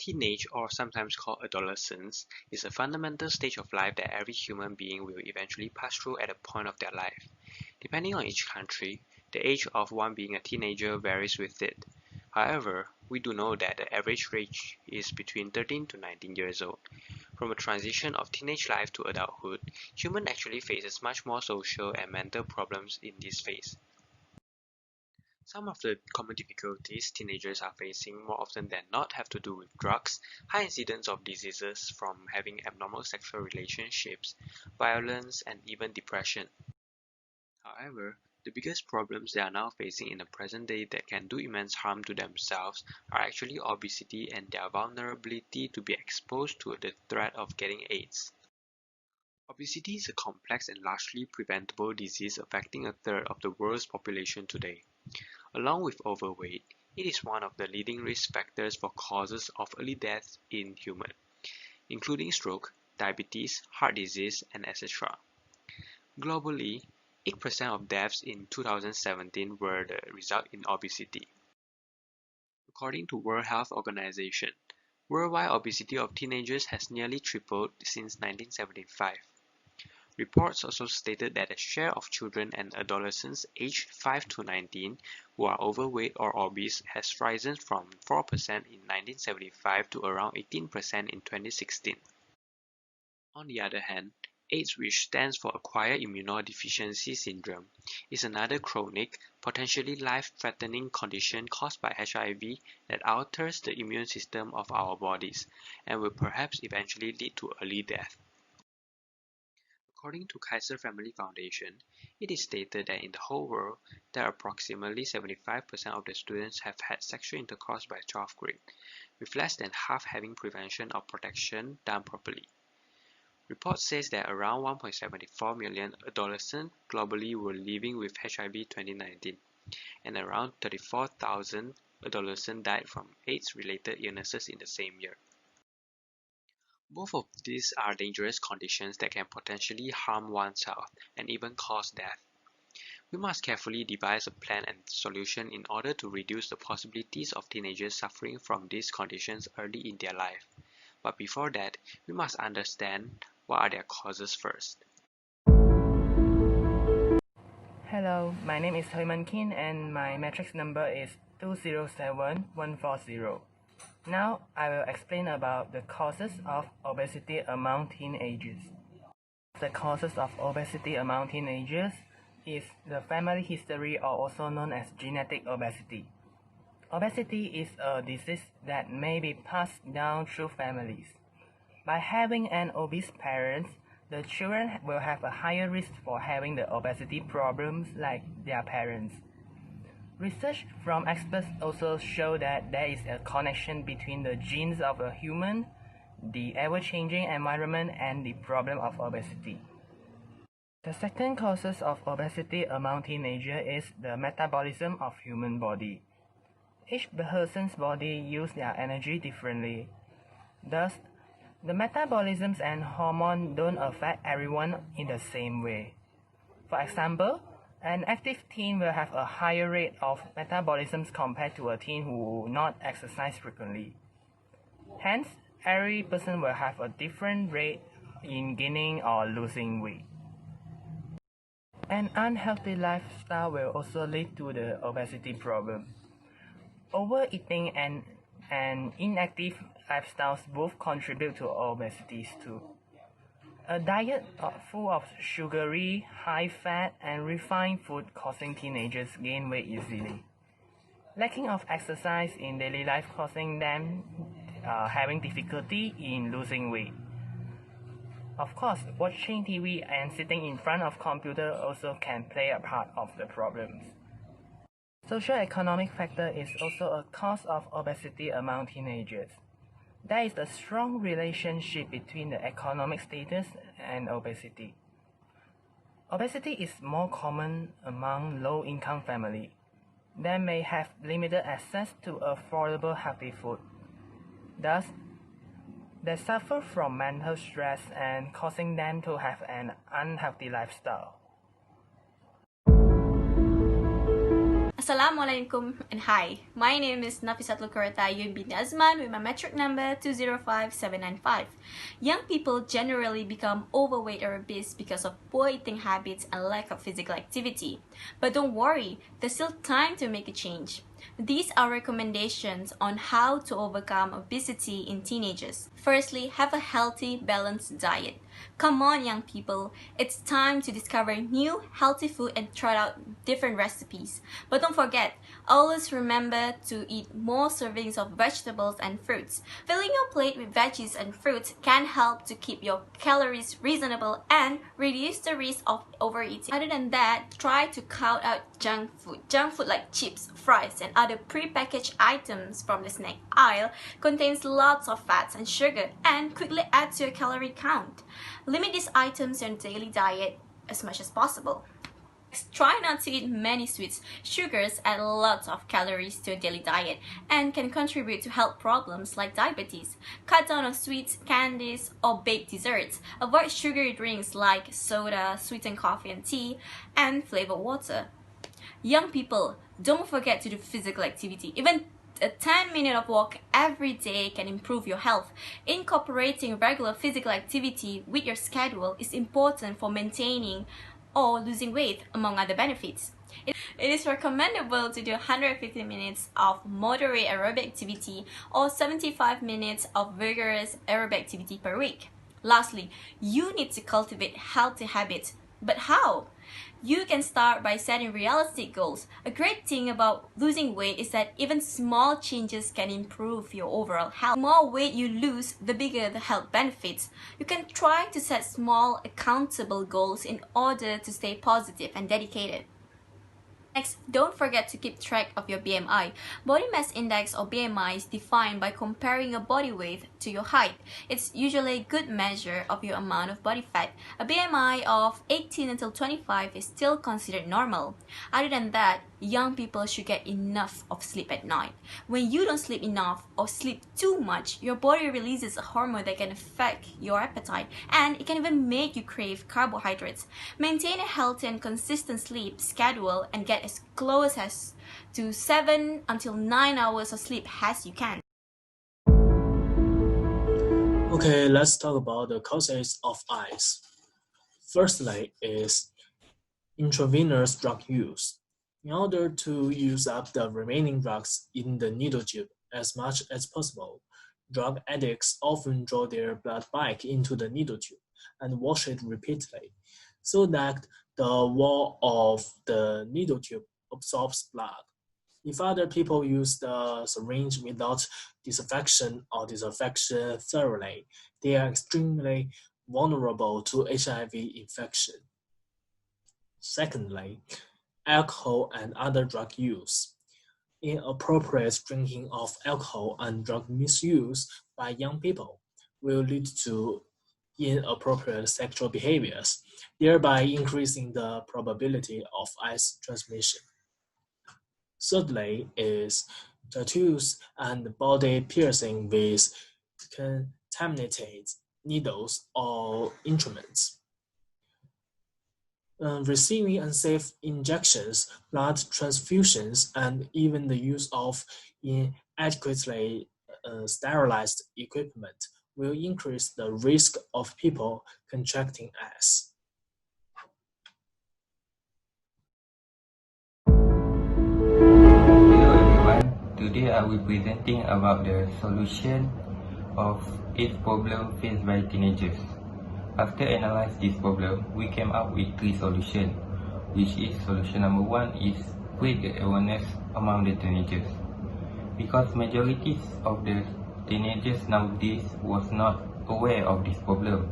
Teenage, or sometimes called adolescence, is a fundamental stage of life that every human being will eventually pass through at a point of their life. Depending on each country, the age of one being a teenager varies with it. However, we do know that the average age is between 13 to 19 years old. From a transition of teenage life to adulthood, human actually faces much more social and mental problems in this phase. Some of the common difficulties teenagers are facing more often than not have to do with drugs, high incidence of diseases from having abnormal sexual relationships, violence, and even depression. However, the biggest problems they are now facing in the present day that can do immense harm to themselves are actually obesity and their vulnerability to be exposed to the threat of getting AIDS. Obesity is a complex and largely preventable disease affecting a third of the world's population today. Along with overweight, it is one of the leading risk factors for causes of early death in humans, including stroke, diabetes, heart disease, and etc. Globally, 8% of deaths in 2017 were the result in obesity. According to World Health Organization, worldwide obesity of teenagers has nearly tripled since 1975. Reports also stated that the share of children and adolescents aged 5 to 19 who are overweight or obese has risen from 4% in 1975 to around 18% in 2016. On the other hand, AIDS, which stands for Acquired Immunodeficiency Syndrome, is another chronic, potentially life-threatening condition caused by HIV that alters the immune system of our bodies and will perhaps eventually lead to early death. According to Kaiser Family Foundation, it is stated that in the whole world, there are approximately 75% of the students have had sexual intercourse by 12th grade, with less than half having prevention or protection done properly. Reports says that around 1.74 million adolescents globally were living with HIV 2019, and around 34,000 adolescents died from AIDS-related illnesses in the same year. Both of these are dangerous conditions that can potentially harm one's health and even cause death. We must carefully devise a plan and solution in order to reduce the possibilities of teenagers suffering from these conditions early in their life. But before that, we must understand what are their causes first. Hello, my name is Hooi Mun Kin and my matrix number is 207140. Now, I will explain about the causes of obesity among teenagers. The causes of obesity among teenagers is the family history, or also known as genetic obesity. Obesity is a disease that may be passed down through families. By having an obese parent, the children will have a higher risk for having the obesity problems like their parents. Research from experts also show that there is a connection between the genes of a human, the ever-changing environment, and the problem of obesity. The second causes of obesity among teenagers is the metabolism of human body. Each person's body uses their energy differently. Thus, the metabolisms and hormones don't affect everyone in the same way. For example, an active teen will have a higher rate of metabolisms compared to a teen who will not exercise frequently. Hence, every person will have a different rate in gaining or losing weight. An unhealthy lifestyle will also lead to the obesity problem. Overeating and inactive lifestyles both contribute to obesity too. A diet full of sugary, high-fat, and refined food causing teenagers gain weight easily. Lacking of exercise in daily life causing them having difficulty in losing weight. Of course, watching TV and sitting in front of computer also can play a part of the problems. Socio-economic factor is also a cause of obesity among teenagers. There is a strong relationship between the economic status and obesity. Obesity is more common among low-income families. They may have limited access to affordable healthy food. Thus, they suffer from mental stress and causing them to have an unhealthy lifestyle. Assalamualaikum and hi. My name is Qurota Ayun Binti Azaman with my metric number 205795. Young people generally become overweight or obese because of poor eating habits and lack of physical activity. But don't worry, there's still time to make a change. These are recommendations on how to overcome obesity in teenagers. Firstly, have a healthy, balanced diet. Come on, young people, it's time to discover new, healthy food and try out different recipes. But don't forget, always remember to eat more servings of vegetables and fruits. Filling your plate with veggies and fruits can help to keep your calories reasonable and reduce the risk of overeating. Other than that, try to cut out junk food. Junk food like chips, fries, and other pre-packaged items from the snack aisle contains lots of fats and sugar and quickly adds to your calorie count. Limit these items in your daily diet as much as possible. Try not to eat many sweets. Sugars add lots of calories to your daily diet and can contribute to health problems like diabetes. Cut down on sweets, candies, or baked desserts. Avoid sugary drinks like soda, sweetened coffee and tea, and flavored water. Young people, don't forget to do physical activity. Even a 10-minute of walk every day can improve your health. Incorporating regular physical activity with your schedule is important for maintaining or losing weight, among other benefits. It is recommendable to do 150 minutes of moderate aerobic activity or 75 minutes of vigorous aerobic activity per week. Lastly, you need to cultivate healthy habits. But how? You can start by setting realistic goals. A great thing about losing weight is that even small changes can improve your overall health. The more weight you lose, the bigger the health benefits. You can try to set small, accountable goals in order to stay positive and dedicated. Next, don't forget to keep track of your BMI. Body mass index or BMI is defined by comparing your body weight to your height. It's usually a good measure of your amount of body fat. A BMI of 18 until 25 is still considered normal. Other than that, young people should get enough of sleep at night. When you don't sleep enough or sleep too much, your body releases a hormone that can affect your appetite and it can even make you crave carbohydrates. Maintain a healthy and consistent sleep schedule and get as close as to 7 until 9 hours of sleep as you can. Okay, let's talk about the causes of ICE. Firstly is intravenous drug use. In order to use up the remaining drugs in the needle tube as much as possible, drug addicts often draw their blood back into the needle tube and wash it repeatedly, so that the wall of the needle tube absorbs blood. If other people use the syringe without disinfection or disinfection thoroughly, they are extremely vulnerable to HIV infection. Secondly, alcohol and other drug use. Inappropriate drinking of alcohol and drug misuse by young people will lead to inappropriate sexual behaviors, thereby increasing the probability of AIDS transmission. Thirdly is tattoos and body piercing with contaminated needles or instruments. Receiving unsafe injections, blood transfusions, and even the use of inadequately sterilized equipment will increase the risk of people contracting AIDS. Hello everyone, today I will be presenting about the solution of AIDS problem faced by teenagers. After analyzing this problem, we came up with 3 solutions, which is solution number 1 is spread the awareness among the teenagers. Because majority of the teenagers nowadays was not aware of this problem,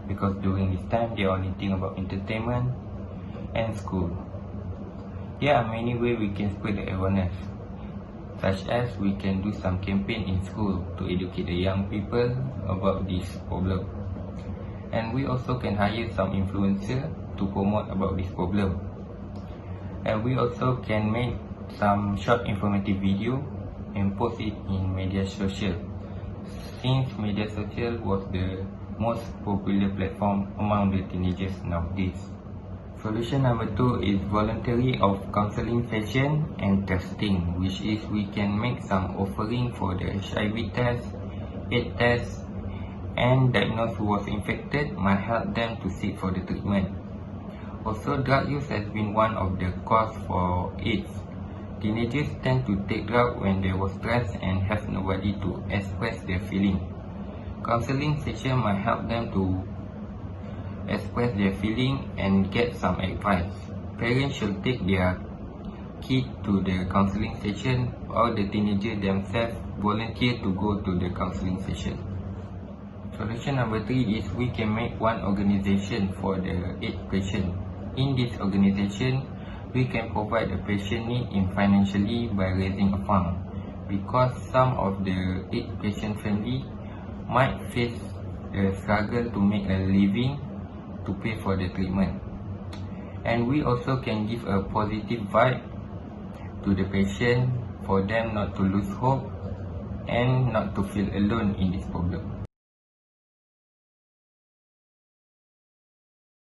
because during this time they only think about entertainment and school. There are many ways we can spread the awareness, such as we can do some campaign in school to educate the young people about this problem. And we also can hire some influencers to promote about this problem. And we also can make some short informative video and post it in media social, since media social was the most popular platform among the teenagers nowadays. Solution number 2 is voluntary of counseling session and testing, which is we can make some offering for the HIV test, AIDS test, and diagnose who was infected might help them to seek for the treatment. Also, drug use has been one of the cause for AIDS. Teenagers tend to take drugs when they were stressed and have nobody to express their feeling. Counseling session might help them to express their feeling and get some advice. Parents should take their kid to the counseling session, or the teenager themselves volunteer to go to the counseling session. Solution number 3 is we can make one organization for the AIDS patient. In this organization, we can provide the patient need in financially by raising a fund, because some of the AIDS patient family might face a struggle to make a living to pay for the treatment. And we also can give a positive vibe to the patient for them not to lose hope and not to feel alone in this problem.